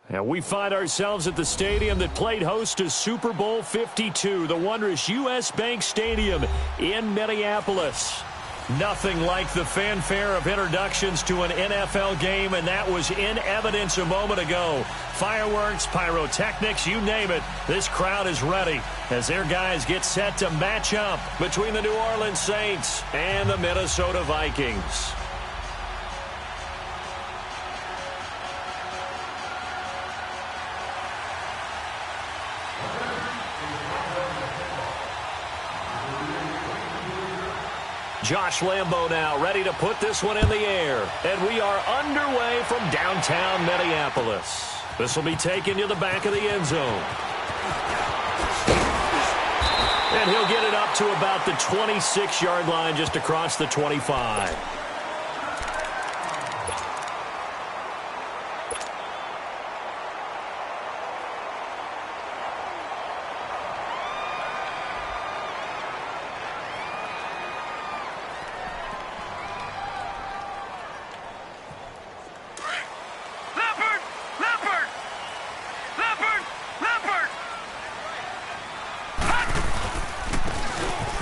And we find ourselves at the stadium that played host to Super Bowl 52, the wondrous U.S. Bank Stadium in Minneapolis. Nothing like the fanfare of introductions to an NFL game, and that was in evidence a moment ago. Fireworks, pyrotechnics, you name it. This crowd is ready as their guys get set to match up between the New Orleans Saints and the Minnesota Vikings. Josh Lambo now ready to put this one in the air. And we are underway from downtown Minneapolis. This will be taken to the back of the end zone. And he'll get it up to about the 26-yard line, just across the 25.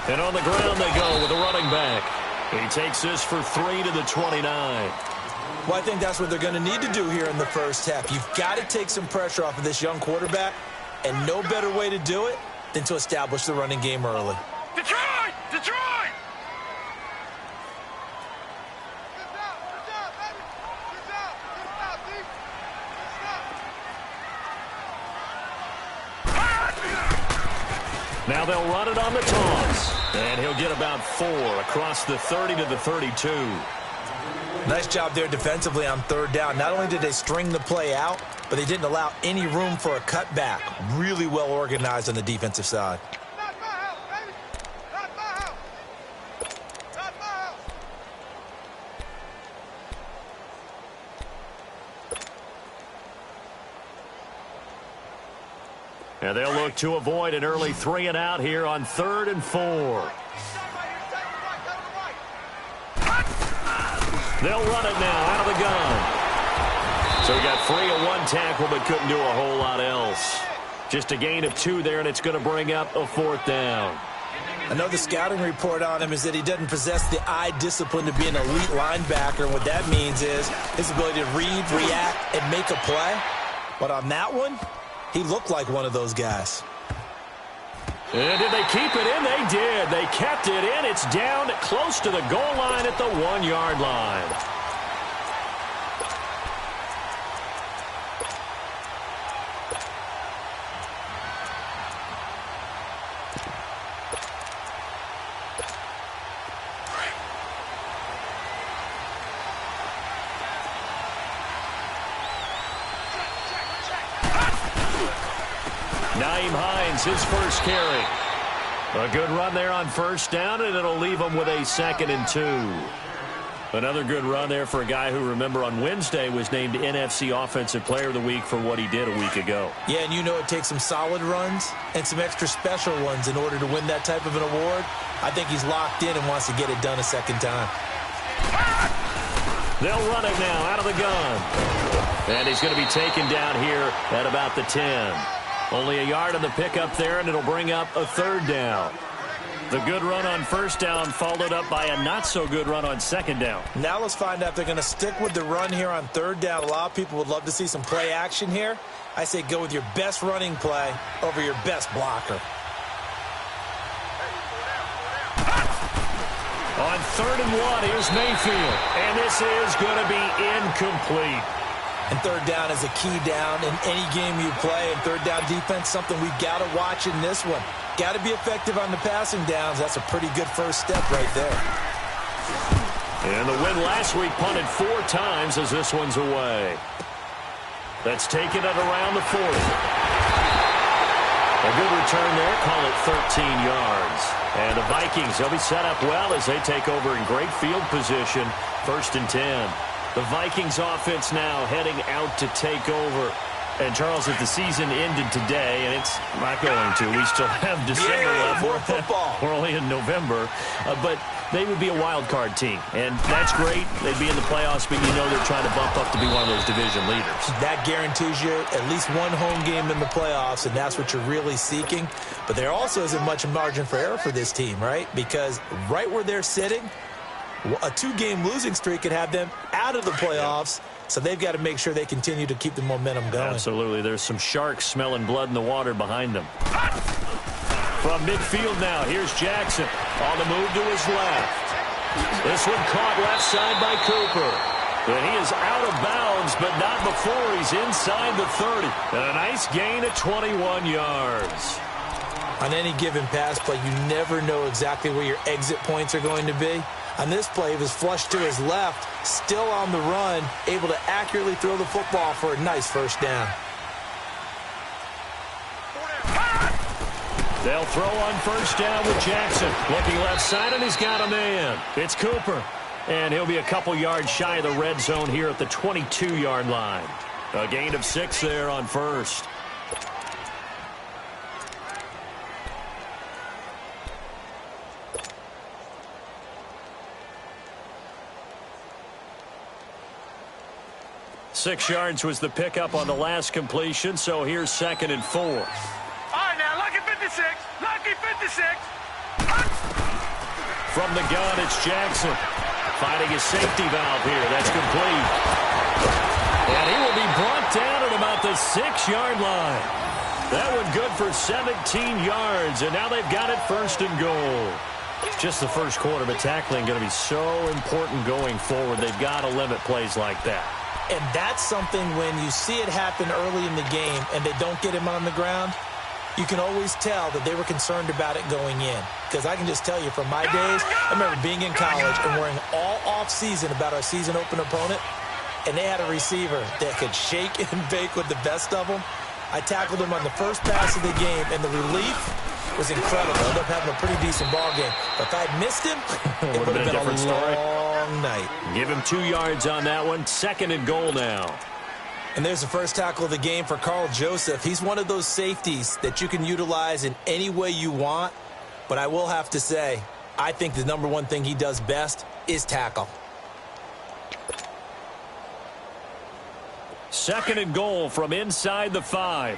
And on the ground they go with a running back. He takes this for 3 to the 29. Well, I think that's what they're going to need to do here in the first half. You've got to take some pressure off of this young quarterback, and no better way to do it than to establish the running game early. Detroit! Detroit! Now they'll run it on the toss. And he'll get about 4 across the 30 to the 32. Nice job there defensively on third down. Not only did they string the play out, but they didn't allow any room for a cutback. Really well organized on the defensive side. And they'll look to avoid an early 3 and out here on 3rd and 4. They'll run it now out of the gun. So he got free of 1 tackle but couldn't do a whole lot else. Just a gain of 2 there, and it's going to bring up a 4th down. Another scouting report on him is that he doesn't possess the eye discipline to be an elite linebacker. And what that means is his ability to read, react, and make a play. But on that one, he looked like one of those guys. And did they keep it in? They did. They kept it in. It's down close to the goal line at the 1-yard line. His first carry. A good run there on first down, and it'll leave him with a 2nd and 2. Another good run there for a guy who, remember, on Wednesday was named NFC Offensive Player of the Week for what he did a week ago. Yeah, and you know it takes some solid runs and some extra special ones in order to win that type of an award. I think he's locked in and wants to get it done a second time. They'll run it now out of the gun. And he's going to be taken down here at about the 10. Only a yard on the pickup there, and it'll bring up a 3rd down. The good run on first down followed up by a not-so-good run on 2nd down. Now let's find out if they're going to stick with the run here on 3rd down. A lot of people would love to see some play action here. I say go with your best running play over your best blocker. On 3rd and 1, here's Mayfield. And this is going to be incomplete. And 3rd down is a key down in any game you play. And 3rd down defense, something we've got to watch in this one. Got to be effective on the passing downs. That's a pretty good first step right there. And the win last week punted 4 times as this one's away. That's taken it around the 40. A good return there, call it 13 yards. And the Vikings, they'll be set up well as they take over in great field position, 1st and 10. The Vikings offense now heading out to take over. And, Charles, if the season ended today, and it's not going to, we still have December left. More football. We're only in November. But they would be a wild card team. And that's great. They'd be in the playoffs, but you know they're trying to bump up to be one of those division leaders. That guarantees you at least one home game in the playoffs, and that's what you're really seeking. But there also isn't much margin for error for this team, right? Because right where they're sitting, a 2-game losing streak could have them out of the playoffs. So they've got to make sure they continue to keep the momentum going. Absolutely. There's some sharks smelling blood in the water behind them. From midfield now, here's Jackson on the move to his left. This one caught left side by Cooper. And he is out of bounds, but not before he's inside the 30. And a nice gain of 21 yards. On any given pass play, you never know exactly where your exit points are going to be. On this play, he was flushed to his left, still on the run, able to accurately throw the football for a nice first down. They'll throw on first down with Jackson. Looking left side, and he's got a man. It's Cooper. And he'll be a couple yards shy of the red zone here at the 22-yard line. A gain of 6 there on first. Six yards was the pickup on the last completion, so here's 2nd and 4. All right, now, lucky 56. Lucky 56. From the gun, it's Jackson. Finding his safety valve here. That's complete. And he will be brought down at about the 6-yard line. That one good for 17 yards, and now they've got it 1st and goal. It's just the first quarter, but tackling going to be so important going forward. They've got to limit plays like that. And that's something when you see it happen early in the game and they don't get him on the ground, you can always tell that they were concerned about it going in. Because I can just tell you from my days, I remember being in college and worrying all off-season about our season-open opponent, and they had a receiver that could shake and bake with the best of them. I tackled him on the first pass of the game, and the relief was incredible. I ended up having a pretty decent ball game. But if I had missed him, it would have been a different story. Night. Give him 2 yards on that one. 2nd and goal now. And there's the first tackle of the game for Carl Joseph. He's one of those safeties that you can utilize in any way you want. But I will have to say, I think the #1 thing he does best is tackle. 2nd and goal from inside the 5.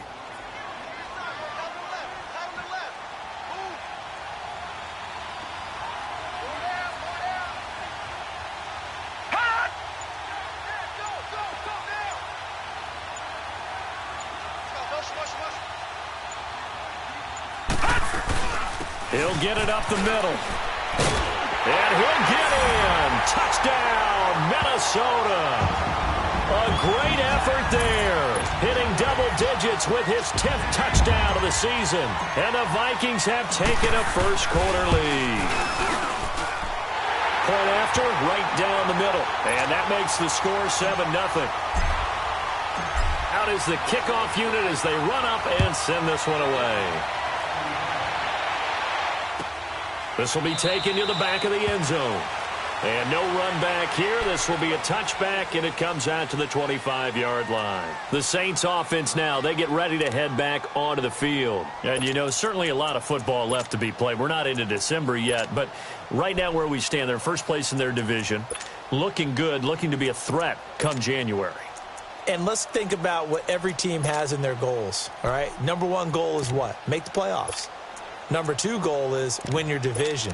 He'll get it up the middle. And he'll get in. Touchdown, Minnesota. A great effort there. Hitting double digits with his 10th touchdown of the season. And the Vikings have taken a first quarter lead. Point after, right down the middle. And that makes the score 7-0. Out is the kickoff unit as they run up and send this one away. This will be taken to the back of the end zone. And no run back here. This will be a touchback, and it comes out to the 25-yard line. The Saints offense now, they get ready to head back onto the field. And, you know, certainly a lot of football left to be played. We're not into December yet, but right now where we stand, they're first place in their division. Looking good, looking to be a threat come January. And let's think about what every team has in their goals, all right? #1 goal is what? Make the playoffs. #2 goal is win your division.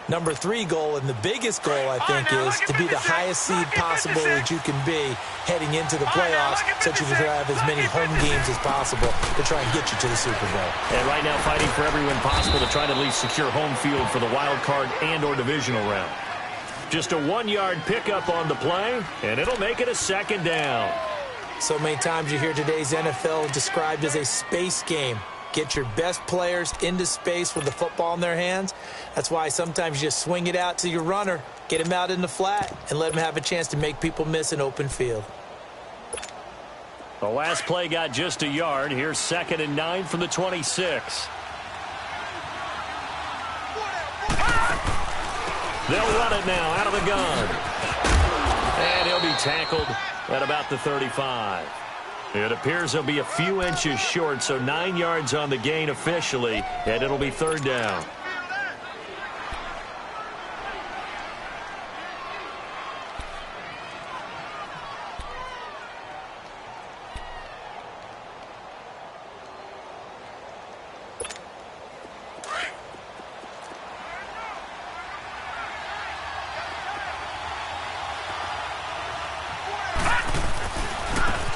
#3 goal, and the biggest goal, I think, is to be the highest seed possible that you can be heading into the playoffs, so that you can have as many home games as possible to try and get you to the Super Bowl. And right now fighting for every win possible to try to at least secure home field for the wild card and or divisional round. Just a 1-yard pickup on the play, and it'll make it a 2nd down. So many times you hear today's NFL described as a space game. Get your best players into space with the football in their hands. That's why sometimes you just swing it out to your runner, get him out in the flat, and let him have a chance to make people miss an open field. The last play got just a yard. Here's 2nd and 9 from the 26. They'll run it now out of the gun. And he'll be tackled at about the 35. It appears he'll be a few inches short, so 9 yards on the gain officially, and it'll be 3rd down.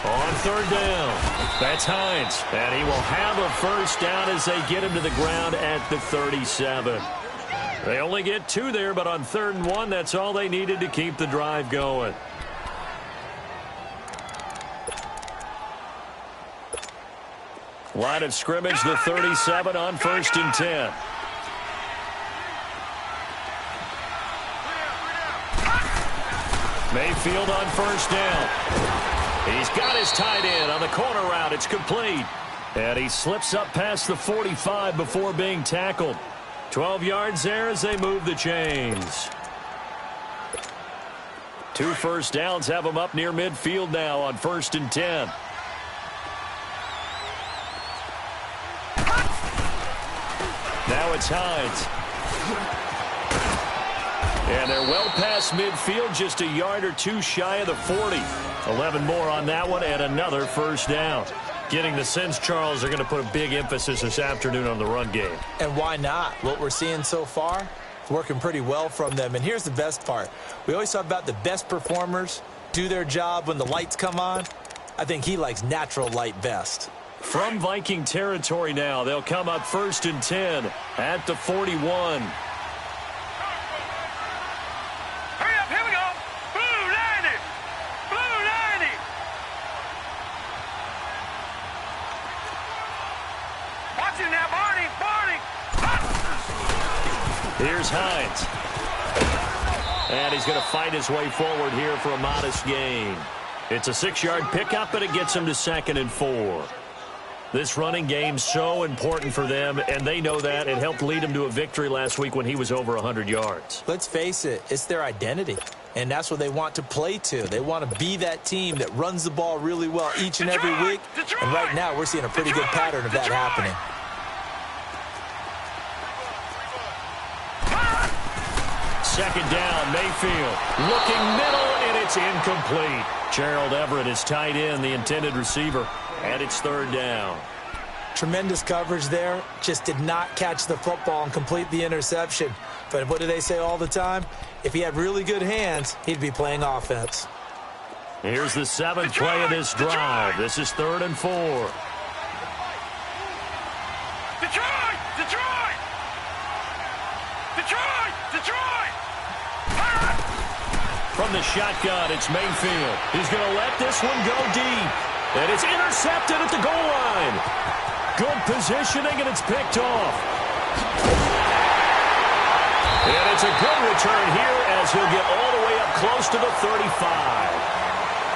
On third down, that's Hines. And he will have a first down as they get him to the ground at the 37. They only get 2 there, but on 3rd and 1, that's all they needed to keep the drive going. Line of scrimmage, the 37 on 1st and 10. Mayfield on 1st down. He's got his tight end on the corner route. It's complete. And he slips up past the 45 before being tackled. 12 yards there as they move the chains. 2 first downs have them up near midfield now on 1st and 10. Now it's Hines. And they're well past midfield, just a yard or 2 shy of the 40. 11 more on that one and another first down. Getting the sense, Charles, they're going to put a big emphasis this afternoon on the run game. And why not? What we're seeing so far, it's working pretty well from them. And here's the best part. We always talk about the best performers do their job when the lights come on. I think he likes natural light best. From Viking territory now, they'll come up 1st and 10 at the 41. Here's Hines. And he's going to fight his way forward here for a modest gain. It's a 6-yard pickup, but it gets him to 2nd and 4. This running game's so important for them, and they know that. It helped lead him to a victory last week when he was over 100 yards. Let's face it, it's their identity, and that's what they want to play to. They want to be that team that runs the ball really well each and every week, and right now we're seeing a pretty good pattern of that happening. Second down, Mayfield looking middle, and it's incomplete. Gerald Everett is tight end, the intended receiver, and it's 3rd down. Tremendous coverage there. Just did not catch the football and complete the interception. But what do they say all the time? If he had really good hands, he'd be playing offense. Here's the 7th play of this drive. This is 3rd and 4. Detroit! Detroit! Detroit! Detroit! From the shotgun, it's Mayfield. He's going to let this one go deep. And it's intercepted at the goal line. Good positioning, and it's picked off. And it's a good return here as he'll get all the way up close to the 35.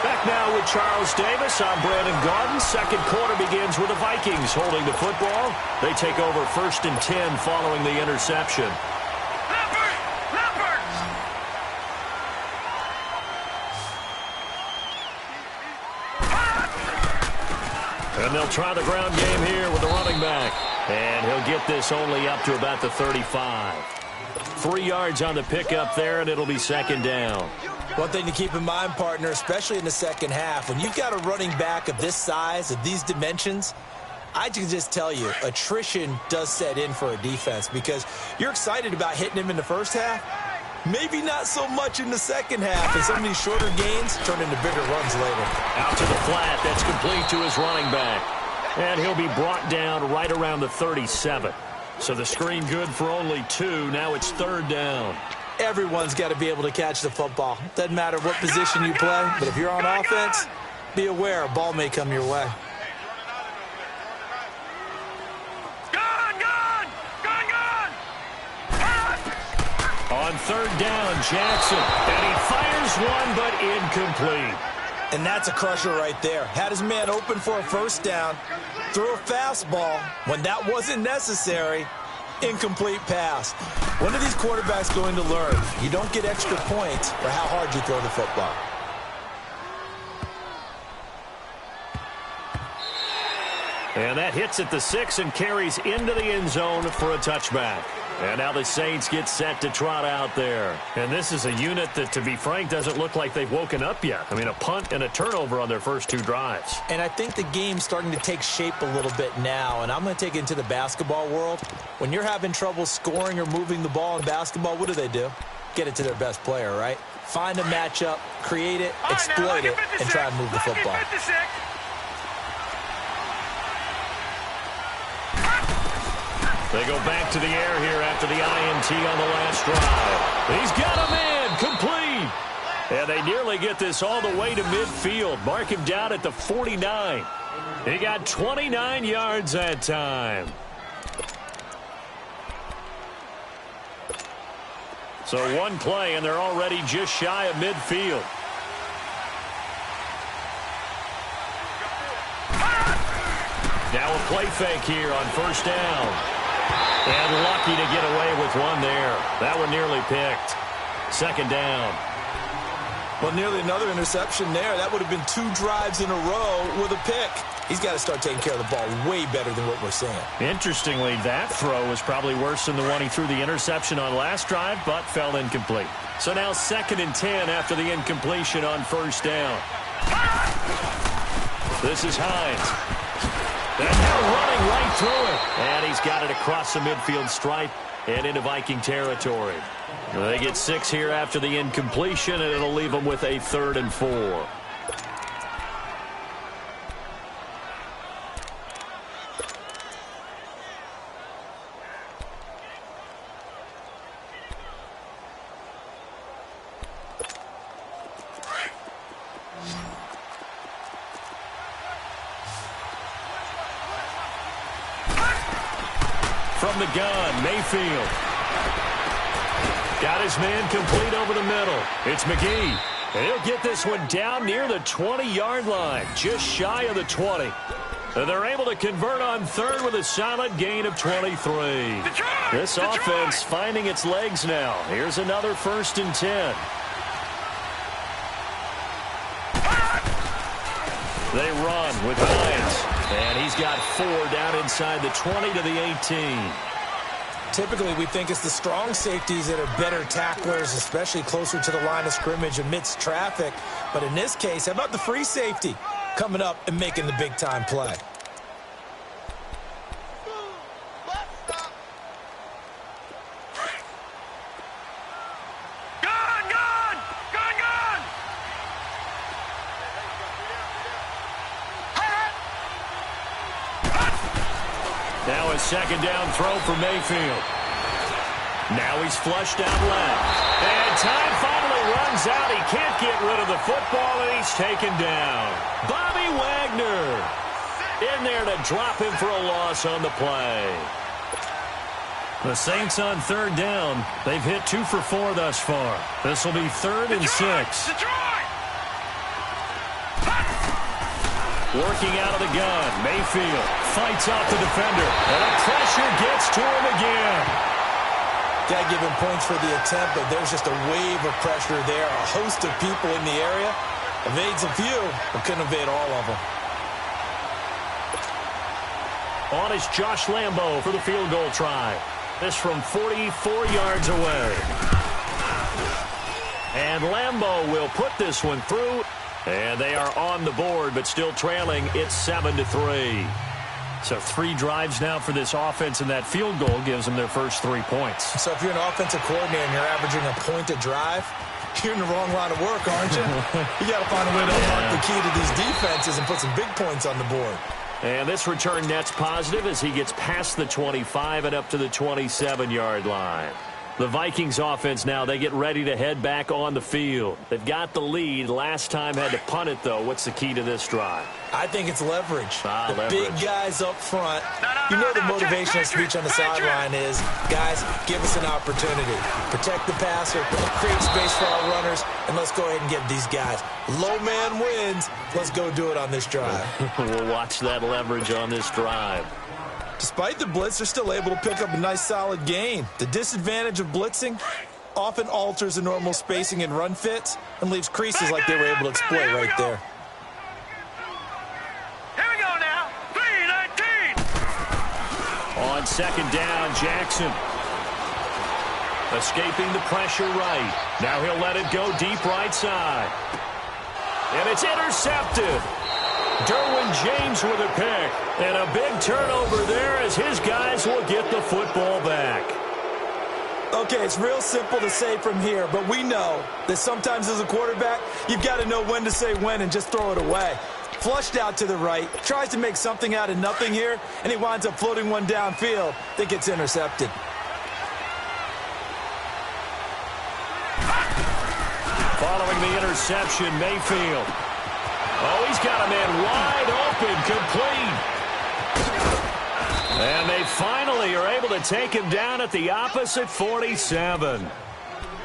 Back now with Charles Davis. I'm Brandon Garden. Second quarter begins with the Vikings holding the football. They take over 1st and 10 following the interception. And they'll try the ground game here with the running back. And he'll get this only up to about the 35. 3 yards on the pickup there, and it'll be 2nd down. One thing to keep in mind, partner, especially in the second half, when you've got a running back of this size, of these dimensions, I can just tell you, attrition does set in for a defense because you're excited about hitting him in the first half. Maybe not so much in the second half, and some of these shorter gains turn into bigger runs later. Out to the flat. That's complete to his running back. And he'll be brought down right around the 37. So the screen good for only 2. Now it's 3rd down. Everyone's got to be able to catch the football. Doesn't matter what position you play, but if you're on offense, be aware a ball may come your way. On 3rd down, Jackson. And he fires one, but incomplete. And that's a crusher right there. Had his man open for a first down, threw a fastball. When that wasn't necessary, incomplete pass. When are these quarterbacks going to learn? You don't get extra points for how hard you throw the football. And that hits at the 6 and carries into the end zone for a touchback. And now the Saints get set to trot out there. And this is a unit that, to be frank, doesn't look like they've woken up yet. I mean, a punt and a turnover on their first 2 drives. And I think the game's starting to take shape a little bit now. And I'm going to take it into the basketball world. When you're having trouble scoring or moving the ball in basketball, what do? Get it to their best player, right? Find a matchup, create it, exploit it, and try and move the football. They go back to the air here after the INT on the last drive. He's got a man, complete. And they nearly get this all the way to midfield. Mark him down at the 49. He got 29 yards that time. So one play, and they're already just shy of midfield. Now a play fake here on first down. And lucky to get away with one there. That one nearly picked. Second down. Well, nearly another interception there. That would have been 2 drives in a row with a pick. He's got to start taking care of the ball way better than what we're seeing. Interestingly, that throw was probably worse than the one he threw the interception on last drive, but fell incomplete. So now 2nd and 10 after the incompletion on first down. This is Hines. And now running right through it. And he's got it across the midfield stripe and into Viking territory. They get 6 here after the incompletion, and it'll leave them with a 3rd and 4. From the gun, Mayfield. Got his man complete over the middle. It's McGee. And he'll get this one down near the 20-yard line, just shy of the 20. And they're able to convert on 3rd with a solid gain of 23. This offense finding its legs now. Here's another 1st and 10. They run with Hines. And he's got 4 down inside the 20 to the 18. Typically, we think it's the strong safeties that are better tacklers, especially closer to the line of scrimmage amidst traffic. But in this case, how about the free safety coming up and making the big-time play? Now a 2nd down throw for Mayfield. Now he's flushed out left. And time finally runs out. He can't get rid of the football, and he's taken down. Bobby Wagner in there to drop him for a loss on the play. The Saints on 3rd down. They've hit 2 for 4 thus far. This will be 3rd and 6. Working out of the gun, Mayfield fights off the defender, and the pressure gets to him again. Got to give him points for the attempt, but there's just a wave of pressure there. A host of people in the area. Evades a few, but couldn't evade all of them. On is Josh Lambo for the field goal try. This from 44 yards away. And Lambo will put this one through. And they are on the board, but still trailing. It's 7-3. So 3 drives now for this offense, and that field goal gives them their first 3 points. So if you're an offensive coordinator and you're averaging a point a drive, you're in the wrong line of work, aren't you? You got to find a way to unlock the key to these defenses and put some big points on the board. And this return net's positive as he gets past the 25 and up to the 27-yard line. The Vikings offense now, they get ready to head back on the field. They've got the lead. Last time had to punt it, though. What's the key to this drive? I think it's leverage. The leverage. Big guys up front. You know the motivational speech on the sideline is, guys, give us an opportunity. Protect the passer, create space for our runners, and let's go ahead and get these guys. Low man wins. Let's go do it on this drive. We'll watch that leverage on this drive. Despite the blitz, they're still able to pick up a nice solid gain. The disadvantage of blitzing often alters the normal spacing and run fits and leaves creases like they were able to exploit right there. Here we go now. 3-19. On 2nd down, Jackson. Escaping the pressure right. Now he'll let it go deep right side. And it's intercepted. Derwin James with a pick. And a big turnover there as his guys will get the football back. Okay, it's real simple to say from here, but we know that sometimes as a quarterback, you've got to know when to say when and just throw it away. Flushed out to the right, tries to make something out of nothing here, and he winds up floating one downfield that gets intercepted. Following the interception, Mayfield. Oh, he's got a man wide open, complete. And they finally are able to take him down at the opposite 47.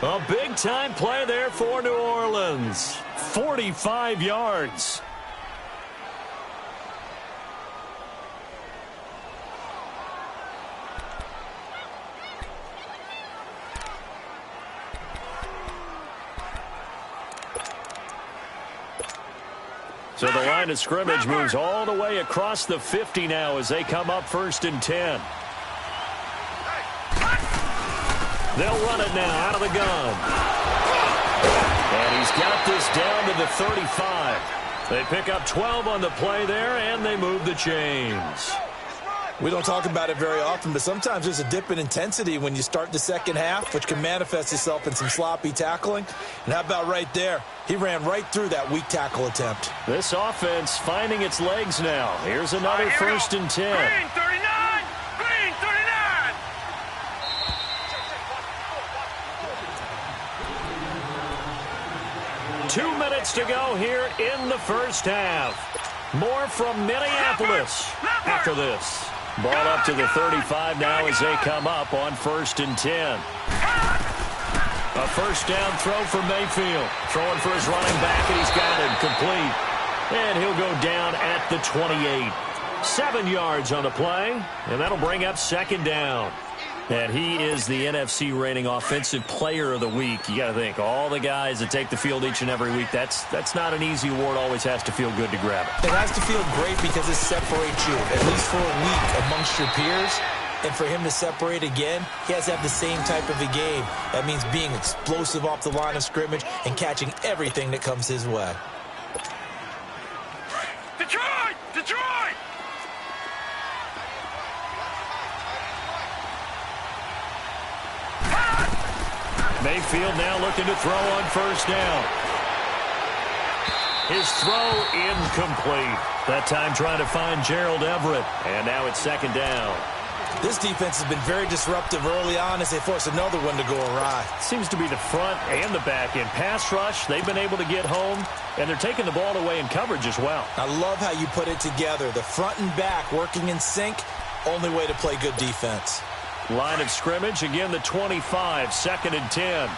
A big-time play there for New Orleans. 45 yards. So the line of scrimmage moves all the way across the 50 now as they come up 1st and 10. They'll run it now out of the gun. And he's got this down to the 35. They pick up 12 on the play there, and they move the chains. We don't talk about it very often, but sometimes there's a dip in intensity when you start the second half, which can manifest itself in some sloppy tackling. And how about right there? He ran right through that weak tackle attempt. This offense finding its legs now. Here's another 1st and 10. Green 39! Green 39! 2 minutes to go here in the first half. More from Minneapolis after this. Ball up to the 35 now as they come up on 1st and 10. A first down throw for Mayfield. Throwing for his running back, and he's got it complete. And he'll go down at the 28. 7 yards on the play, and that'll bring up 2nd down. And he is the NFC reigning offensive player of the week. You got to think, all the guys that take the field each and every week, that's not an easy award. Always has to feel good to grab it. It has to feel great because it separates you, at least for a week, amongst your peers. And for him to separate again, he has to have the same type of a game. That means being explosive off the line of scrimmage and catching everything that comes his way. Detroit! Detroit! Mayfield now looking to throw on 1st down. His throw incomplete. That time trying to find Gerald Everett. And now it's 2nd down. This defense has been very disruptive early on as they force another one to go awry. Seems to be the front and the back end. Pass rush, they've been able to get home, and they're taking the ball away in coverage as well. I love how you put it together. The front and back working in sync, only way to play good defense. Line of scrimmage, again the 25, 2nd and 10.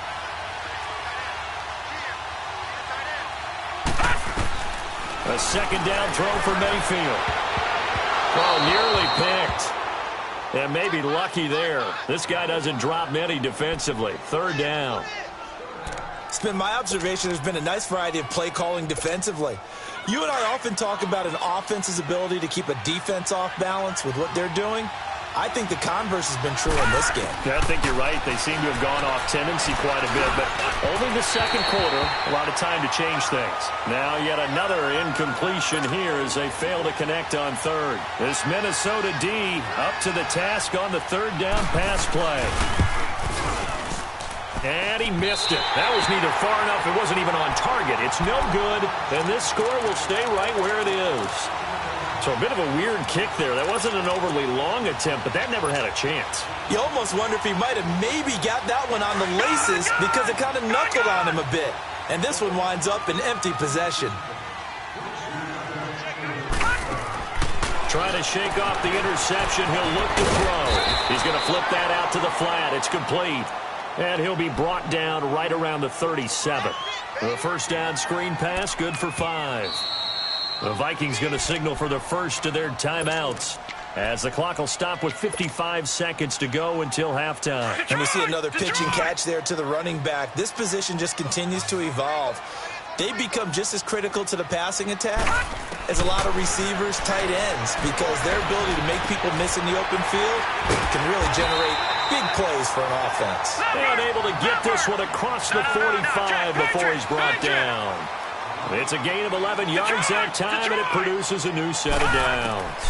A 2nd down throw for Mayfield. Oh, nearly picked. And maybe lucky there. This guy doesn't drop many defensively. 3rd down. It's been my observation there's been a nice variety of play calling defensively. You and I often talk about an offense's ability to keep a defense off balance with what they're doing. I think the converse has been true in this game. Yeah, I think you're right. They seem to have gone off tendency quite a bit, but only the 2nd quarter, a lot of time to change things. Now yet another incompletion here as they fail to connect on 3rd. This Minnesota D up to the task on the 3rd down pass play. And he missed it. That was neither far enough. It wasn't even on target. It's no good, and this score will stay right where it is. So a bit of a weird kick there. That wasn't an overly long attempt, but that never had a chance. You almost wonder if he might have maybe got that one on the laces because it kind of knuckled on him a bit. And this one winds up in empty possession. Trying to shake off the interception. He'll look to throw. He's going to flip that out to the flat. It's complete. And he'll be brought down right around the 37. The 1st down screen pass, good for 5. The Vikings going to signal for the first of their timeouts as the clock will stop with 55 seconds to go until halftime. And we see another pitch and catch there to the running back. This position just continues to evolve. They become just as critical to the passing attack as a lot of receivers, tight ends, because their ability to make people miss in the open field can really generate big plays for an offense. And able to get this one across the 45 before he's brought down. It's a gain of 11 yards that time, and it produces a new set of downs.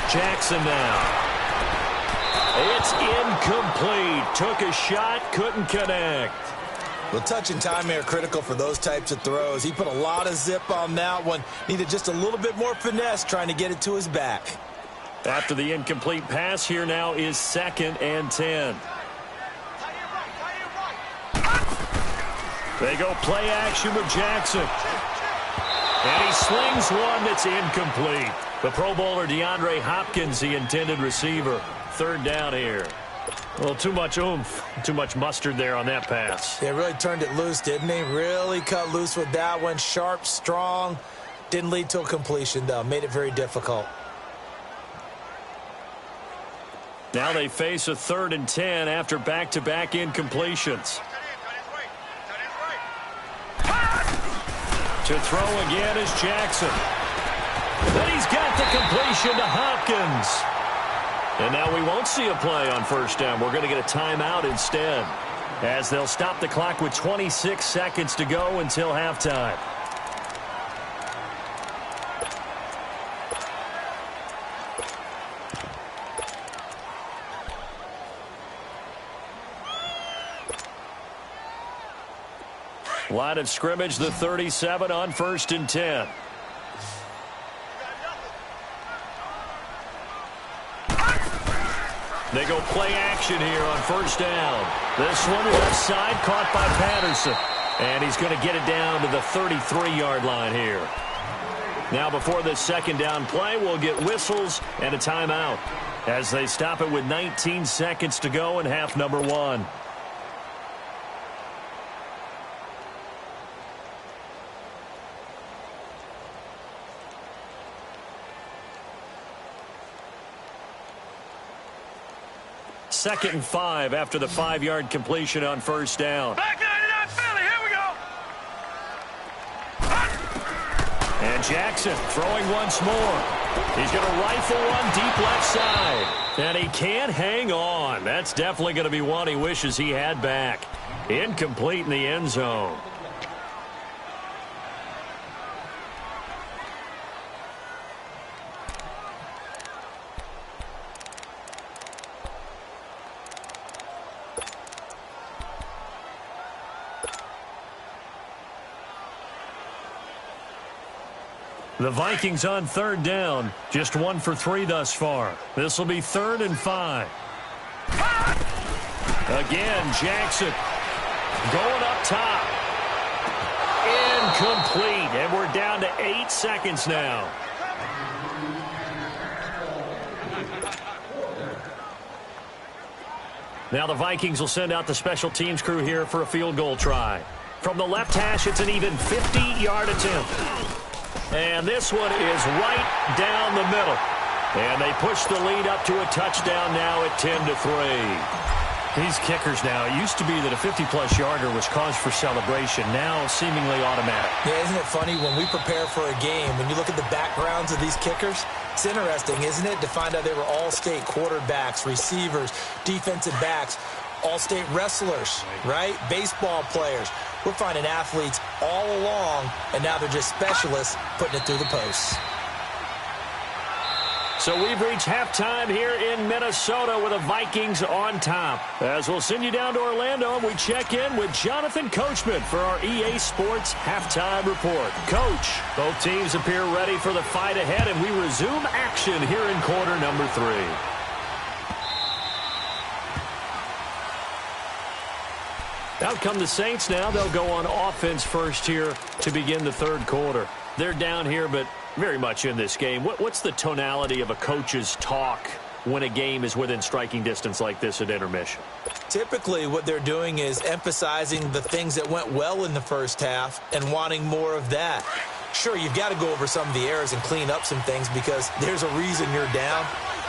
Jackson now. It's incomplete. Took a shot, couldn't connect. Well, touch and time are critical for those types of throws. He put a lot of zip on that one. Needed just a little bit more finesse trying to get it to his back. After the incomplete pass, here now is 2nd and 10. They go play action with Jackson. And he slings one that's incomplete. The Pro Bowler DeAndre Hopkins, the intended receiver. 3rd down here. Well, too much oomph, too much mustard there on that pass. Yeah, really turned it loose, didn't he? Really cut loose with that one. Sharp, strong. Didn't lead to a completion, though. Made it very difficult. Now they face a 3rd and 10 after back-to-back incompletions. To throw again is Jackson. Then he's got the completion to Hopkins. And now we won't see a play on 1st down. We're going to get a timeout instead, as they'll stop the clock with 26 seconds to go until halftime. Line of scrimmage, the 37 on 1st and 10. They go play action here on 1st down. This one left side caught by Patterson. And he's going to get it down to the 33-yard line here. Now before this 2nd down play, we'll get whistles and a timeout as they stop it with 19 seconds to go in half number 1. Second and 5 after the 5-yard completion on 1st down. Back 99 Philly, here we go. And Jackson throwing once more. He's going to rifle one deep left side. And he can't hang on. That's definitely going to be one he wishes he had back. Incomplete in the end zone. The Vikings on 3rd down. Just 1 for 3 thus far. This will be 3rd and 5. Again, Jackson going up top. Incomplete. And we're down to 8 seconds now. Now the Vikings will send out the special teams crew here for a field goal try. From the left hash, it's an even 50-yard attempt. And this one is right down the middle. And they push the lead up to a touchdown now at 10-3. These kickers now, it used to be that a 50-plus yarder was cause for celebration. Now seemingly automatic. Yeah, isn't it funny when we prepare for a game, when you look at the backgrounds of these kickers, it's interesting, isn't it, to find out they were all-state quarterbacks, receivers, defensive backs, all-state wrestlers, right? Baseball players. We're finding athletes all along, and now they're just specialists putting it through the posts. So we've reached halftime here in Minnesota with the Vikings on top. As we'll send you down to Orlando, and we check in with Jonathan Coachman for our EA Sports Halftime Report. Coach, both teams appear ready for the fight ahead, and we resume action here in quarter number 3. Out come the Saints now. They'll go on offense first here to begin the 3rd quarter. They're down here, but very much in this game. What's the tonality of a coach's talk when a game is within striking distance like this at intermission? Typically, what they're doing is emphasizing the things that went well in the first half and wanting more of that. Sure, you've got to go over some of the errors and clean up some things because there's a reason you're down.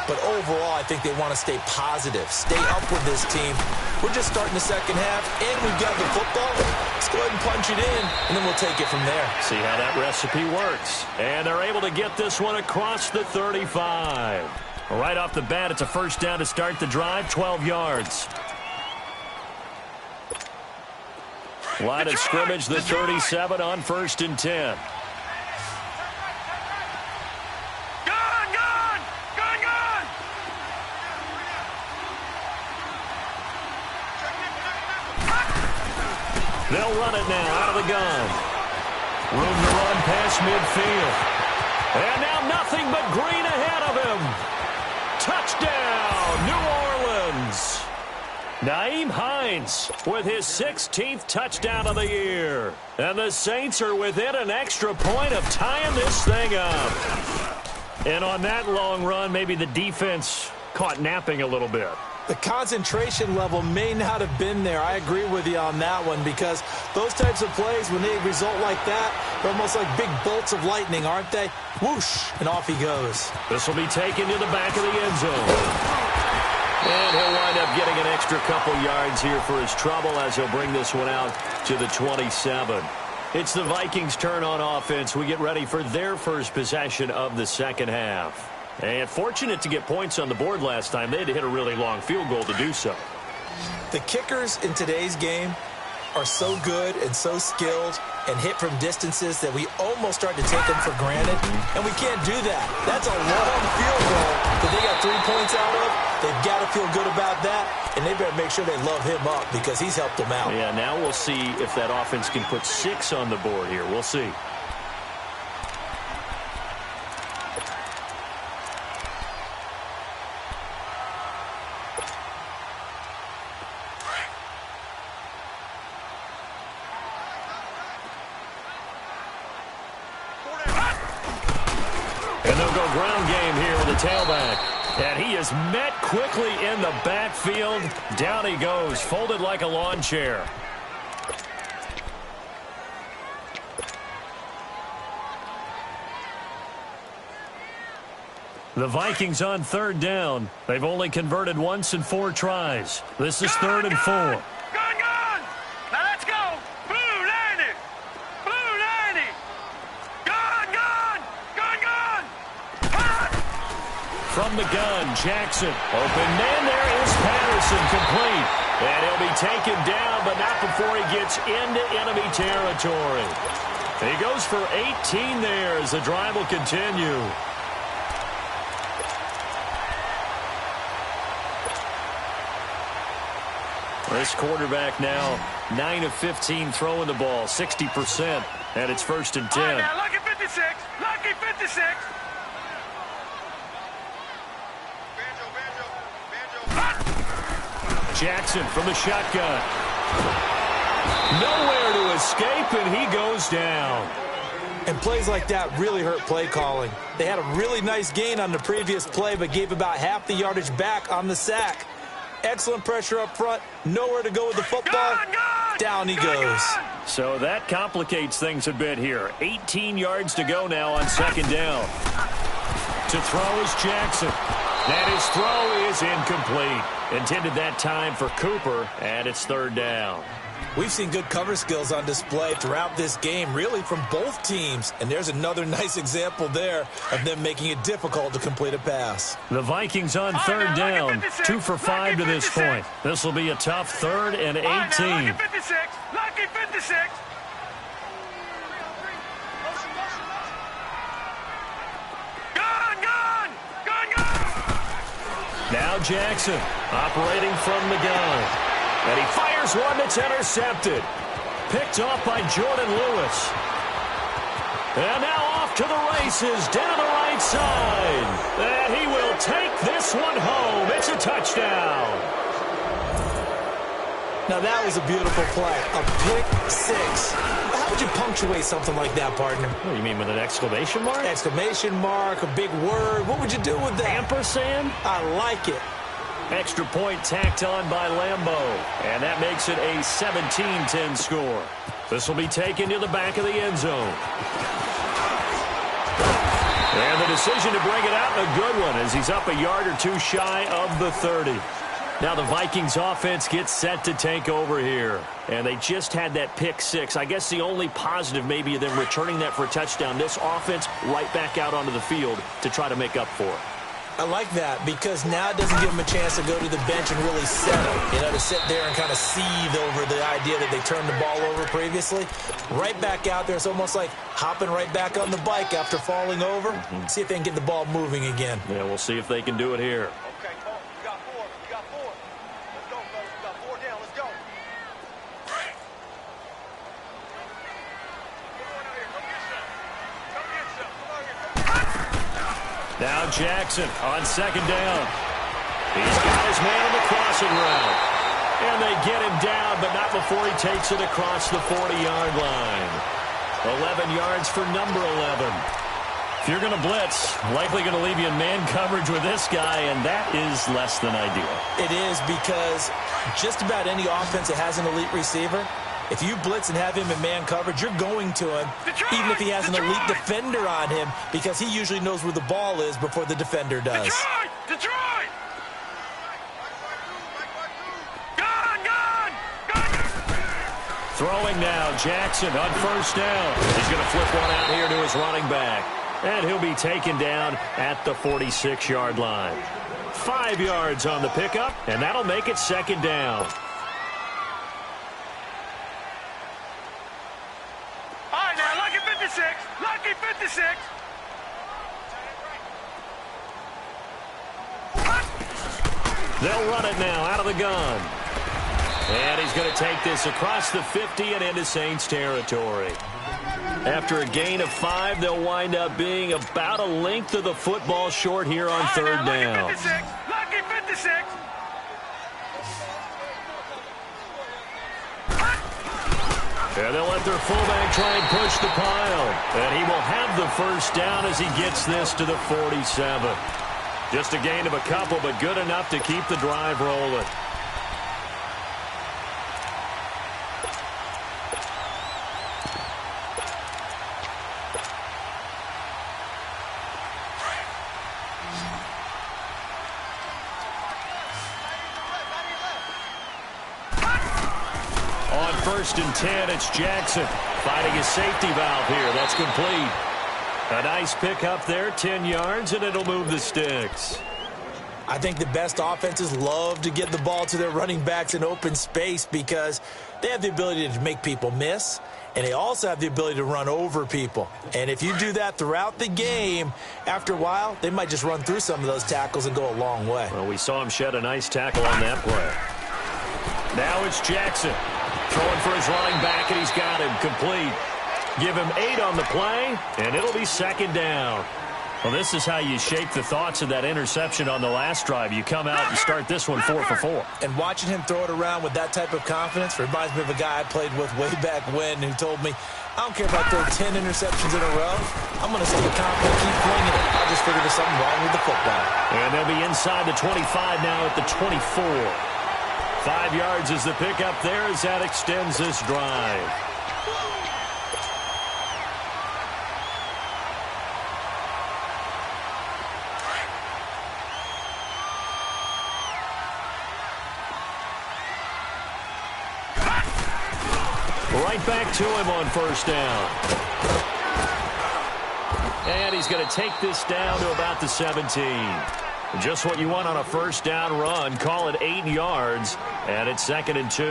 But overall, I think they want to stay positive, stay up with this team. We're just starting the second half, and we've got the football. Let's go ahead and punch it in, and then we'll take it from there. See how that recipe works. And they're able to get this one across the 35. Right off the bat, it's a first down to start the drive, 12 yards. Line of scrimmage, the 37 on 1st and 10. They'll run it now out of the gun. Room to run past midfield. And now nothing but green ahead of him. Touchdown, New Orleans. Nyheim Hines with his 16th touchdown of the year. And the Saints are within an extra point of tying this thing up. And on that long run, maybe the defense caught napping a little bit. The concentration level may not have been there. I agree with you on that one, because those types of plays, when they result like that, they're almost like big bolts of lightning, aren't they? Whoosh, and off he goes. This will be taken to the back of the end zone. And he'll wind up getting an extra couple yards here for his trouble as he'll bring this one out to the 27. It's the Vikings' turn on offense. We get ready for their first possession of the second half. And fortunate to get points on the board last time. They had to hit a really long field goal to do so. The kickers in today's game are so good and so skilled and hit from distances that we almost start to take them for granted. And we can't do that. That's a long field goal that they got 3 points out of. They've got to feel good about that. And they better make sure they love him up, because he's helped them out. Yeah, now we'll see if that offense can put 6 on the board here. We'll see. And they'll go ground game here with the tailback. And he is met quickly in the backfield. Down he goes, folded like a lawn chair. The Vikings on third down. They've only converted once in 4 tries. This is 3rd and 4. Gone! Now let's go! Blue 90! Blue 90! Gone! Hot! From the gun, Jackson. Open man, there is Patterson, complete. And he'll be taken down, but not before he gets into enemy territory. He goes for 18 there as the drive will continue. This quarterback now 9 of 15 throwing the ball, 60%, and it's 1st and 10. All right, now, lucky 56. Lucky 56. Jackson from the shotgun. Nowhere to escape, and he goes down. And plays like that really hurt play calling. They had a really nice gain on the previous play, but gave about half the yardage back on the sack. Excellent pressure up front. Nowhere to go with the football. Down he goes. So that complicates things a bit here. 18 yards to go now on 2nd down. To throw is Jackson. And his throw is incomplete. Intended that time for Cooper, and it's 3rd down. We've seen good cover skills on display throughout this game, really from both teams. And there's another nice example there of them making it difficult to complete a pass. The Vikings on 3rd down, 2 for 5 to this point. This will be a tough 3rd and 18. Lucky 56. Lucky 56. Gone! Now Jackson operating from the gun. And he fires one that's intercepted. Picked off by Jordan Lewis. And now off to the races down the right side. And he will take this one home. It's a touchdown. Now that was a beautiful play. A pick 6. How would you punctuate something like that, partner? What do you mean, with an exclamation mark? Exclamation mark, a big word. What would you do with that? Ampersand? I like it. Extra point tacked on by Lambeau. And that makes it a 17-10 score. This will be taken to the back of the end zone. And the decision to bring it out, a good one, as he's up a yard or 2 shy of the 30. Now the Vikings offense gets set to take over here. And they just had that pick 6. I guess the only positive maybe of them returning that for a touchdown. This offense right back out onto the field to try to make up for it. I like that, because now it doesn't give them a chance to go to the bench and really settle. You know, to sit there and kind of seethe over the idea that they turned the ball over previously. Right back out there. It's almost like hopping right back on the bike after falling over. See if they can get the ball moving again. Yeah, we'll see if they can do it here. Okay, Paul, you got 4. You got 4. Let's go, fellas. You got 4 down. Let's go. Now Jackson on second down. He's got his man on the crossing route. And they get him down, but not before he takes it across the 40-yard line. 11 yards for number 11. If you're going to blitz, likely going to leave you in man coverage with this guy, and that is less than ideal. It is, because just about any offense that has an elite receiver, if you blitz and have him in man coverage, you're going to him, even if he has an elite defender on him, because he usually knows where the ball is before the defender does. Detroit! Throwing now, Jackson on first down. He's going to flip one out here to his running back. And he'll be taken down at the 46-yard line. 5 yards on the pickup, and that'll make it second down. All right, now, lucky 56. Lucky 56. They'll run it now out of the gun. And he's going to take this across the 50 and into Saints territory. After a gain of 5, they'll wind up being about a length of the football short here on third down. Lucky 56. Lucky 56. And they'll let their fullback try and push the pile. And he will have the first down as he gets this to the 47. Just a gain of a couple, but good enough to keep the drive rolling. First and 10, it's Jackson finding his safety valve here. That's complete. A nice pick up there, 10 yards, and it'll move the sticks. I think the best offenses love to get the ball to their running backs in open space because they have the ability to make people miss, and they also have the ability to run over people. And if you do that throughout the game, after a while, they might just run through some of those tackles and go a long way. Well, we saw him shed a nice tackle on that play. Now it's Jackson. Throwing for his running back, and he's got him complete. Give him 8 on the play, and it'll be second down. Well, this is how you shake the thoughts of that interception on the last drive. You come out and start this one 4 for 4. And watching him throw it around with that type of confidence reminds me of a guy I played with way back when who told me, I don't care if I throw 10 interceptions in a row. I'm going to stay confident, keep flinging it. I just figured there's something wrong with the football. And they'll be inside the 25 now at the 24. 5 yards is the pickup there as that extends this drive. Right back to him on first down. And he's going to take this down to about the 17. Just what you want on a first down run. Call it 8 yards, and it's second and 2.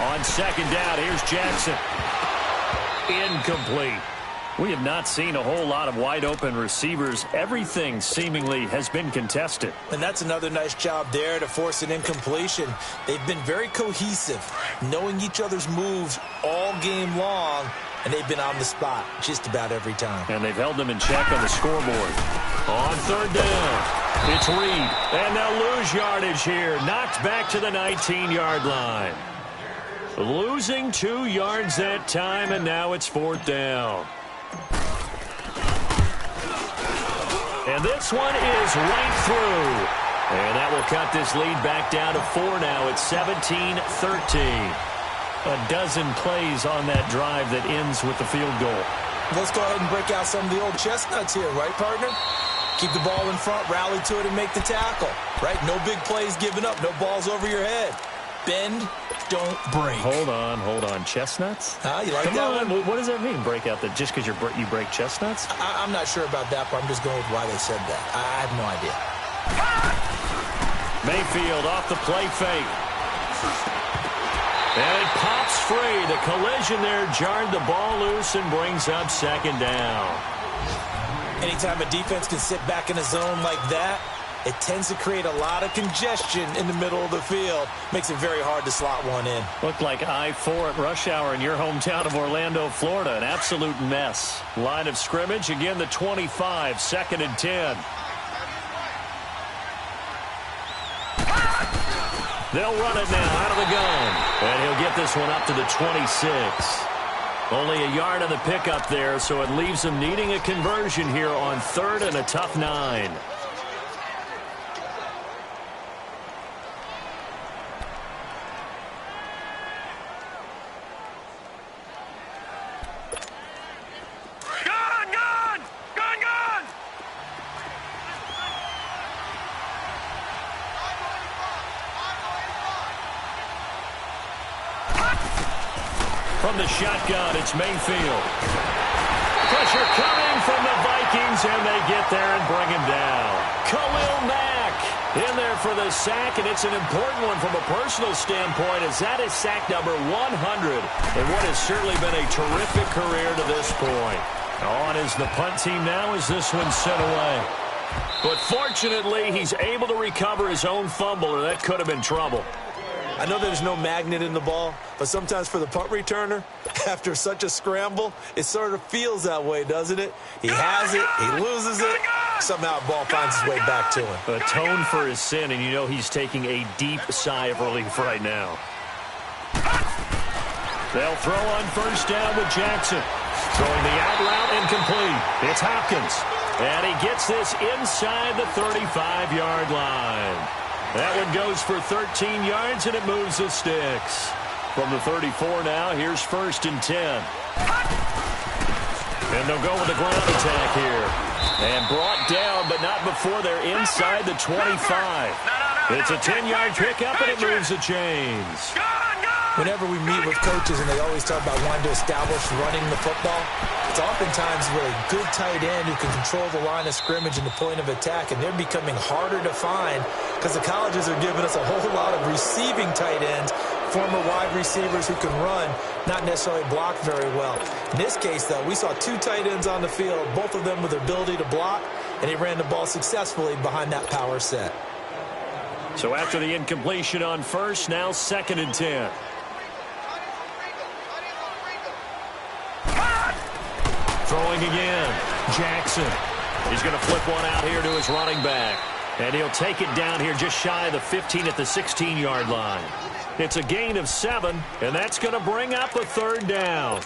On second down, here's Jackson. Incomplete. We have not seen a whole lot of wide-open receivers. Everything seemingly has been contested. And that's another nice job there to force an incompletion. They've been very cohesive, knowing each other's moves all game long, and they've been on the spot just about every time. And they've held them in check on the scoreboard. On third down, it's Reed. And they'll lose yardage here. Knocked back to the 19-yard line. Losing 2 yards that time, and now it's fourth down. And this one is right through. And that will cut this lead back down to 4 now. It's 17-13. A dozen plays on that drive that ends with the field goal. Let's go ahead and break out some of the old chestnuts here, right, partner? Keep the ball in front, rally to it, and make the tackle, right? No big plays given up, no balls over your head. Bend, don't break. Hold on. Chestnuts? You like Come that on. one? What does that mean, break out that just because you break chestnuts? I'm not sure about that, but I'm just going with why they said that. I have no idea. Mayfield off the play fake. And it pops free. The collision there jarred the ball loose and brings up second down. Anytime a defense can sit back in a zone like that, it tends to create a lot of congestion in the middle of the field. Makes it very hard to slot one in. Looked like I-4 at rush hour in your hometown of Orlando, Florida. An absolute mess. Line of scrimmage, again the 25, 2nd and 10. They'll run it now out of the gun. And he'll get this one up to the 26. Only a yard on the pickup there, so it leaves him needing a conversion here on 3rd and a tough 9. From the shotgun, it's Mayfield. Pressure coming from the Vikings, and they get there and bring him down. Khalil Mack in there for the sack, and it's an important one from a personal standpoint, as that is sack number 100 in what has certainly been a terrific career to this point. On is the punt team now as this one's sent away. But fortunately, he's able to recover his own fumble, or that could have been trouble. I know there's no magnet in the ball, but sometimes for the punt returner, after such a scramble, it sort of feels that way, doesn't it? He has it, he loses it, somehow the ball finds its way back to him. Atone for his sin, and you know he's taking a deep sigh of relief right now. They'll throw on 1st down with Jackson. Throwing the out route incomplete. It's Hopkins. And he gets this inside the 35-yard line. That one goes for 13 yards, and it moves the sticks. From the 34 now, here's 1st and 10. And they'll go with the ground attack here. And brought down, but not before they're inside the 25. It's a 10-yard pickup, and it moves the chains. Whenever we meet with coaches and they always talk about wanting to establish running the football, it's oftentimes with a good tight end who can control the line of scrimmage and the point of attack, and they're becoming harder to find because the colleges are giving us a whole lot of receiving tight ends, former wide receivers who can run, not necessarily block very well. In this case, though, we saw 2 tight ends on the field, both of them with the ability to block, and he ran the ball successfully behind that power set. So after the incompletion on 1st, now 2nd and 10. Throwing again. Jackson. He's going to flip one out here to his running back. And he'll take it down here just shy of the 15 at the 16-yard line. It's a gain of 7, and that's going to bring up a 3rd down.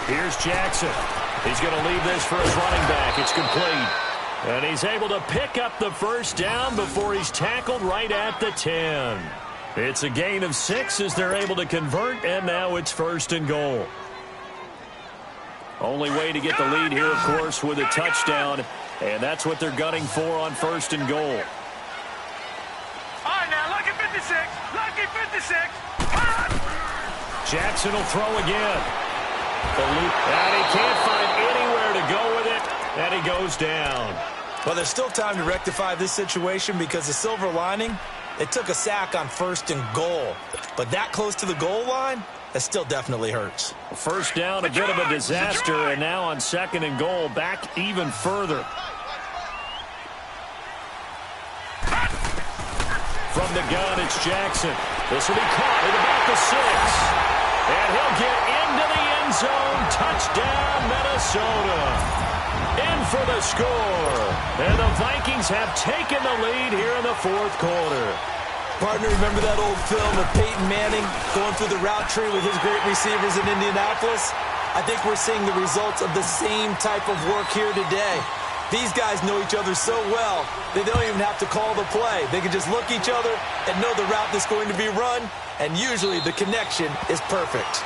Here's Jackson. He's going to leave this for his running back. It's complete. And he's able to pick up the 1st down before he's tackled right at the 10. It's a gain of 6 as they're able to convert, and now it's 1st and goal. Only way to get the lead here, of course, with a touchdown, and that's what they're gunning for on 1st and goal. All right, now, lucky 56. Lucky 56. Jackson will throw again. And he can't find anywhere to go with it, and he goes down. Well, there's still time to rectify this situation because the silver lining, it took a sack on 1st and goal. But that close to the goal line, that still definitely hurts. 1st down, a bit of a disaster, and now on 2nd and goal, back even further. From the gun, it's Jackson. This will be caught at about the 6. And he'll get into the end zone. Touchdown, Minnesota. In for the score. And the Vikings have taken the lead here in the 4th quarter. Partner, remember that old film of Peyton Manning going through the route tree with his great receivers in Indianapolis? I think we're seeing the results of the same type of work here today. These guys know each other so well, they don't even have to call the play. They can just look each other and know the route that's going to be run, and usually the connection is perfect.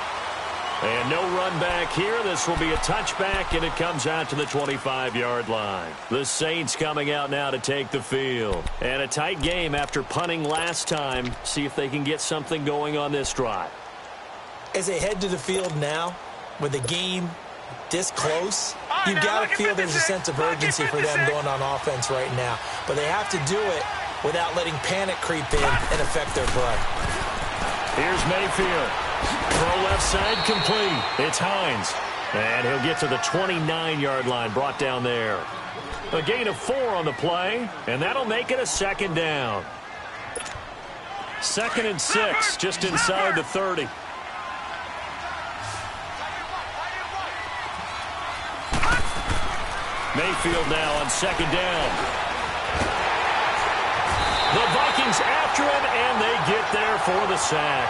And no run back here. This will be a touchback, and it comes out to the 25-yard line. The Saints coming out now to take the field. And a tight game after punting last time. See if they can get something going on this drive. As they head to the field now, with the game this close, You've got to feel there's a sense of urgency for them going on offense right now. But they have to do it without letting panic creep in and affect their play. Here's Mayfield. Throw left side complete. It's Hines. And he'll get to the 29-yard line, brought down there. A gain of 4 on the play, and that'll make it a second down. 2nd and 6, just inside the 30. Mayfield now on 2nd down. The Vikings after him, and they get there for the sack.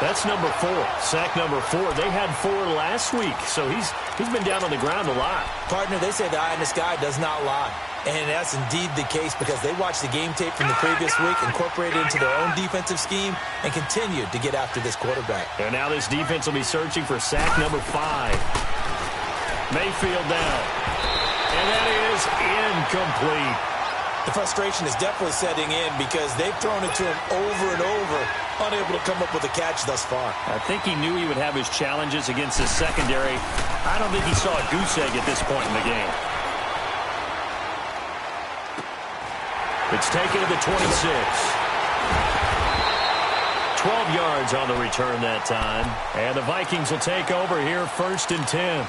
That's number 4, sack number 4. They had 4 last week, so he's been down on the ground a lot. Partner, they say the eye in the sky does not lie. And that's indeed the case because they watched the game tape from the previous week, incorporated it into their own defensive scheme, and continued to get after this quarterback. And now this defense will be searching for sack number 5. Mayfield down. And that is incomplete. The frustration is definitely setting in because they've thrown it to him over and over, unable to come up with a catch thus far. I think he knew he would have his challenges against his secondary. I don't think he saw a goose egg at this point in the game. It's taken to the 26. 12 yards on the return that time. And the Vikings will take over here 1st and 10.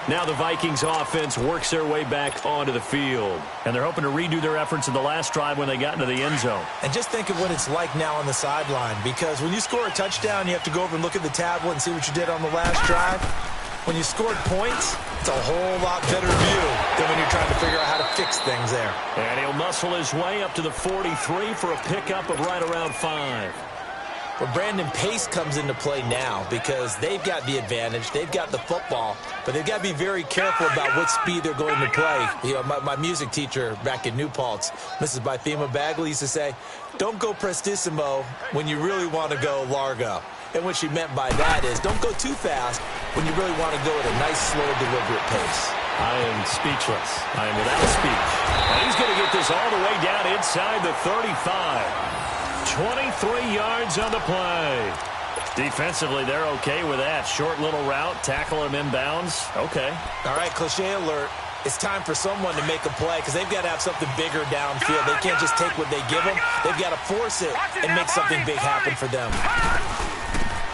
Now the Vikings offense works their way back onto the field. And they're hoping to redo their efforts in the last drive when they got into the end zone. And just think of what it's like now on the sideline, because when you score a touchdown, you have to go over and look at the tablet and see what you did on the last drive. When you scored points, it's a whole lot better view than when you're trying to figure out how to fix things there. And he'll muscle his way up to the 43 for a pickup of right around 5. But Brandon, pace comes into play now because they've got the advantage. They've got the football, but they've got to be very careful about what speed they're going to play. You know, my music teacher back in New Paltz, Mrs. Bythema Bagley, used to say, don't go prestissimo when you really want to go largo. And what she meant by that is don't go too fast when you really want to go at a nice, slow, deliberate pace. I am speechless. I am without speech. And he's going to get this all the way down inside the 35. 23 yards on the play. Defensively, they're okay with that. Short little route, tackle him inbounds. Okay. All right, cliche alert. It's time for someone to make a play because they've got to have something bigger downfield. They can't just take what they give them. They've got to force it and make something big happen for them.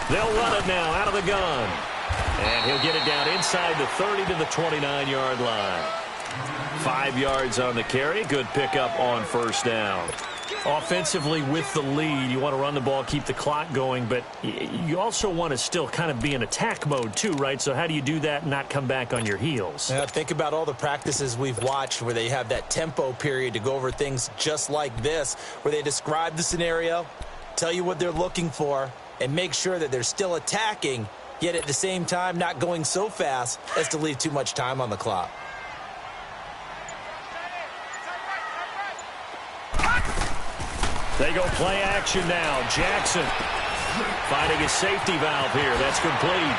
They'll run it now out of the gun. And he'll get it down inside the 30 to the 29-yard line. 5 yards on the carry. Good pickup on 1st down. Offensively with the lead, you want to run the ball, keep the clock going, but you also want to still kind of be in attack mode too, right? So how do you do that and not come back on your heels? Yeah, think about all the practices we've watched where they have that tempo period to go over things just like this, where they describe the scenario, tell you what they're looking for, and make sure that they're still attacking, yet at the same time not going so fast as to leave too much time on the clock. They go play action now. Jackson finding a safety valve here. That's complete.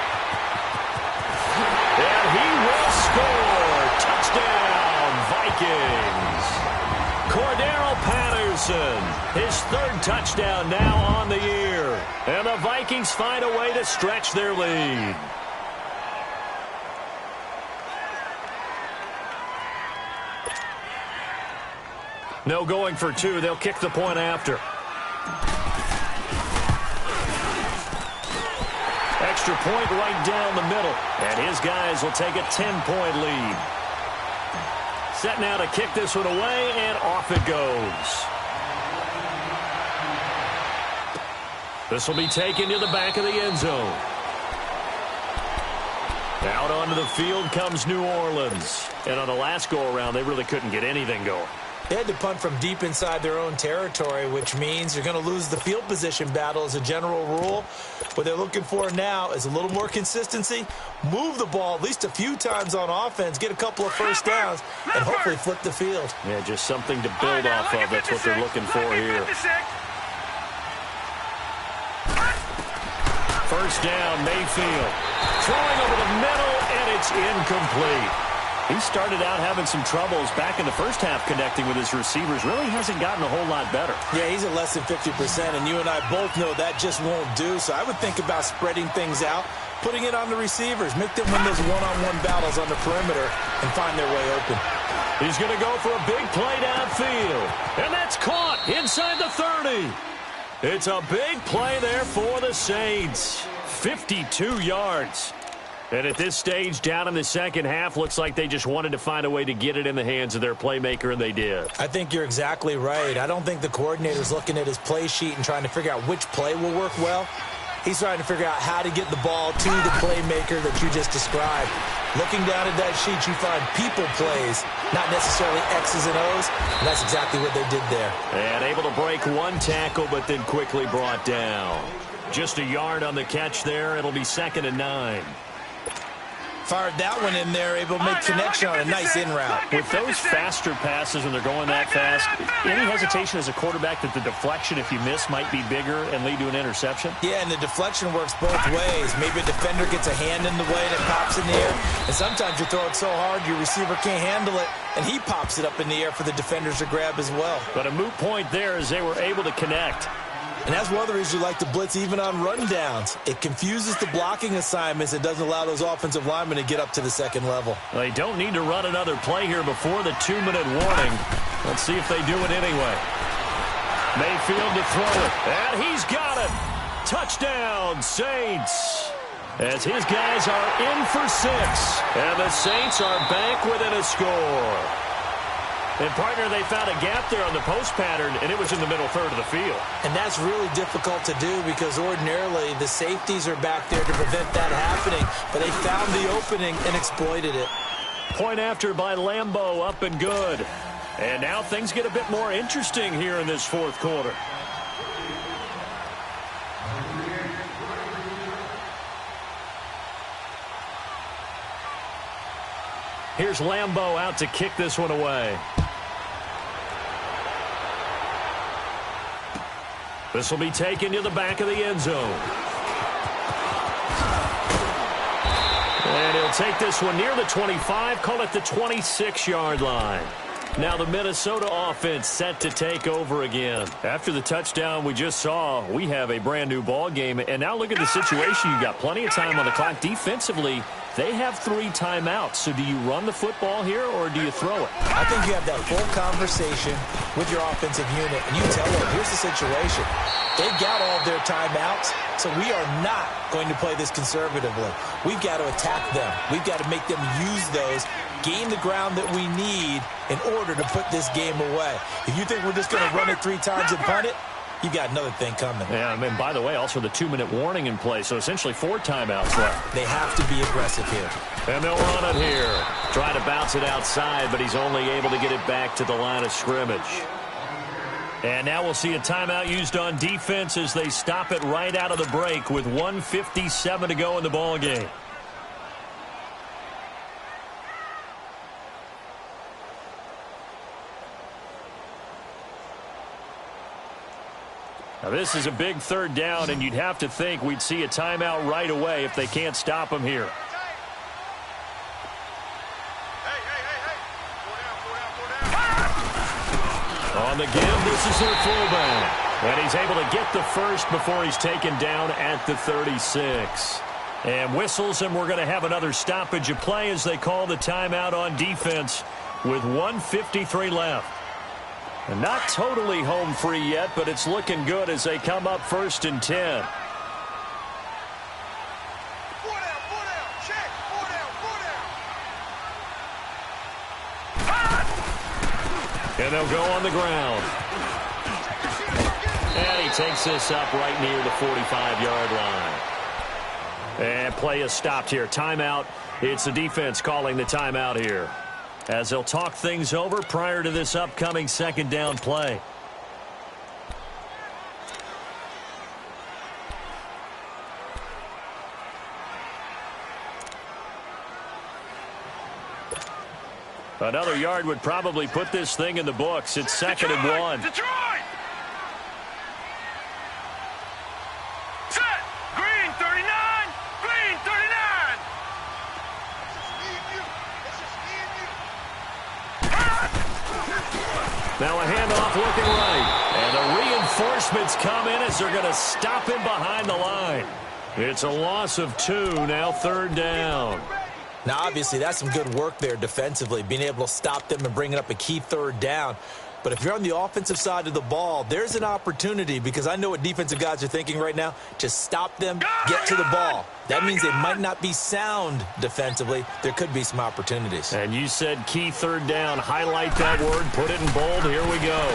And he will score. Touchdown, Vikings. Cordero Patterson, his 3rd touchdown now on the year. And the Vikings find a way to stretch their lead. No going for 2. They'll kick the point after. Extra point right down the middle. And his guys will take a 10-point lead. Set now to kick this one away, and off it goes. This will be taken to the back of the end zone. Out onto the field comes New Orleans. And on the last go-around, they really couldn't get anything going. They had to punt from deep inside their own territory, which means you're going to lose the field position battle as a general rule. What they're looking for now is a little more consistency, move the ball at least a few times on offense, get a couple of 1st downs, and hopefully flip the field. Yeah, just something to build off of. That's what they're looking for here. 1st down, Mayfield. Throwing over the middle, and it's incomplete. He started out having some troubles back in the first half connecting with his receivers. Really hasn't gotten a whole lot better. Yeah, he's at less than 50%, and you and I both know that just won't do. So I would think about spreading things out, putting it on the receivers. Make them win those one-on-one battles on the perimeter and find their way open. He's going to go for a big play downfield. And that's caught inside the 30. It's a big play there for the Saints. 52 yards. And at this stage, down in the second half, looks like they just wanted to find a way to get it in the hands of their playmaker, and they did. I think you're exactly right. I don't think the coordinator's looking at his play sheet and trying to figure out which play will work well. He's trying to figure out how to get the ball to the playmaker that you just described. Looking down at that sheet, you find people plays, not necessarily X's and O's, and that's exactly what they did there. And able to break one tackle, but then quickly brought down. Just a yard on the catch there. It'll be 2nd and 9. Fired that one in there, able to make connection on a nice in route. With those faster passes when they're going that fast, any hesitation as a quarterback that the deflection, if you miss, might be bigger and lead to an interception? Yeah, and the deflection works both ways. Maybe a defender gets a hand in the way and it pops in the air. And sometimes you throw it so hard your receiver can't handle it, and he pops it up in the air for the defenders to grab as well. But a moot point there as they were able to connect. And that's one of the reasons you like to blitz even on rundowns. It confuses the blocking assignments. It doesn't allow those offensive linemen to get up to the second level. They don't need to run another play here before the 2-minute warning. Let's see if they do it anyway. Mayfield to throw it. And he's got it. Touchdown, Saints. As his guys are in for 6. And the Saints are back within a score. And, partner, they found a gap there on the post pattern, and it was in the middle third of the field. And that's really difficult to do because ordinarily the safeties are back there to prevent that happening. But they found the opening and exploited it. Point after by Lambeau, up and good. And now things get a bit more interesting here in this fourth quarter. Here's Lambeau out to kick this one away. This will be taken to the back of the end zone. And he'll take this one near the 25, call it the 26-yard line. Now the Minnesota offense set to take over again. After the touchdown we just saw, we have a brand new ball game. And now look at the situation. You've got plenty of time on the clock. Defensively, they have 3 timeouts. So do you run the football here or do you throw it? I think you have that full conversation with your offensive unit. And you tell them, here's the situation. They've got all of their timeouts, so we are not going to play this conservatively. We've got to attack them. We've got to make them use those, gain the ground that we need in order to put this game away. If you think we're just going to run it 3 times and punt it, you got another thing coming. Yeah, and by the way, also the 2-minute warning in play, so essentially 4 timeouts left. They have to be aggressive here. And they'll run it here. Trying to bounce it outside, but he's only able to get it back to the line of scrimmage. And now we'll see a timeout used on defense as they stop it right out of the break with 1:57 to go in the ball game. Now this is a big 3rd down, and you'd have to think we'd see a timeout right away if they can't stop him here. On the give, this is their fullback. And he's able to get the first before he's taken down at the 36. And whistles, and we're going to have another stoppage of play as they call the timeout on defense with 1:53 left. And not totally home free yet, but it's looking good as they come up 1st and 10. And they'll go on the ground. And he takes this up right near the 45-yard line. And play is stopped here. Timeout. It's the defense calling the timeout here, as they'll talk things over prior to this upcoming 2nd down play. Another yard would probably put this thing in the books. It's 2nd and 1. Detroit! Set! Green 39! Green 39! Now a handoff looking right. And the reinforcements come in as they're going to stop him behind the line. It's a loss of 2, now 3rd down. Now, obviously, that's some good work there defensively, being able to stop them and bringing up a key 3rd down. But if you're on the offensive side of the ball, there's an opportunity, because I know what defensive guys are thinking right now. Just stop them, get to the ball. That means they might not be sound defensively. There could be some opportunities. And you said key 3rd down. Highlight that word, put it in bold. Here we go.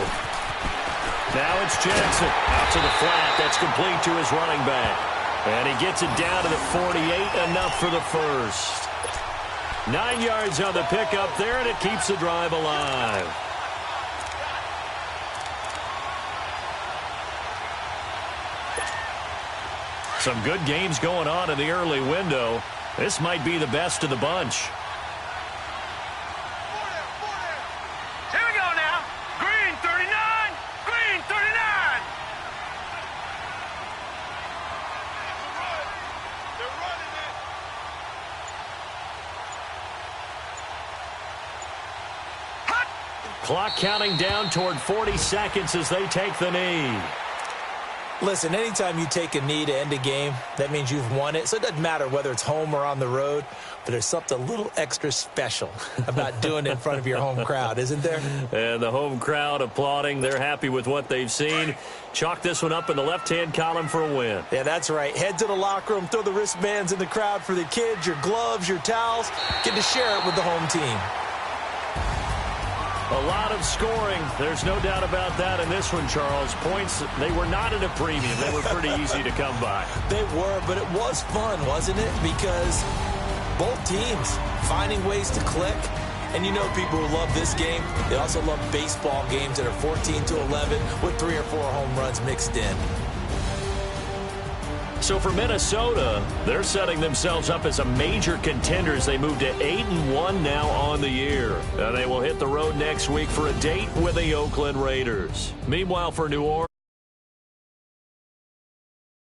Now it's Jensen out to the flat. That's complete to his running back. And he gets it down to the 48, enough for the first. 9 yards on the pickup there, and it keeps the drive alive. Some good games going on in the early window. This might be the best of the bunch. Here we go now. Green 39. Green 39. They're running it. Hot. Clock counting down toward 40 seconds as they take the knee. Listen, anytime you take a knee to end a game, that means you've won it. So it doesn't matter whether it's home or on the road, but there's something a little extra special about doing it in front of your home crowd, isn't there? And the home crowd applauding. They're happy with what they've seen. Chalk this one up in the left-hand column for a win. Yeah, that's right. Head to the locker room, throw the wristbands in the crowd for the kids, your gloves, your towels. Get to share it with the home team. A lot of scoring. There's no doubt about that in this one, Charles. Points, they were not at a premium. They were pretty easy to come by. They were, but it was fun, wasn't it? Because both teams finding ways to click. And you know people who love this game, they also love baseball games that are 14-11 with 3 or 4 home runs mixed in. So for Minnesota, they're setting themselves up as a major contender as they move to 8-1 now on the year. They will hit the road next week for a date with the Oakland Raiders. Meanwhile, for New Orleans,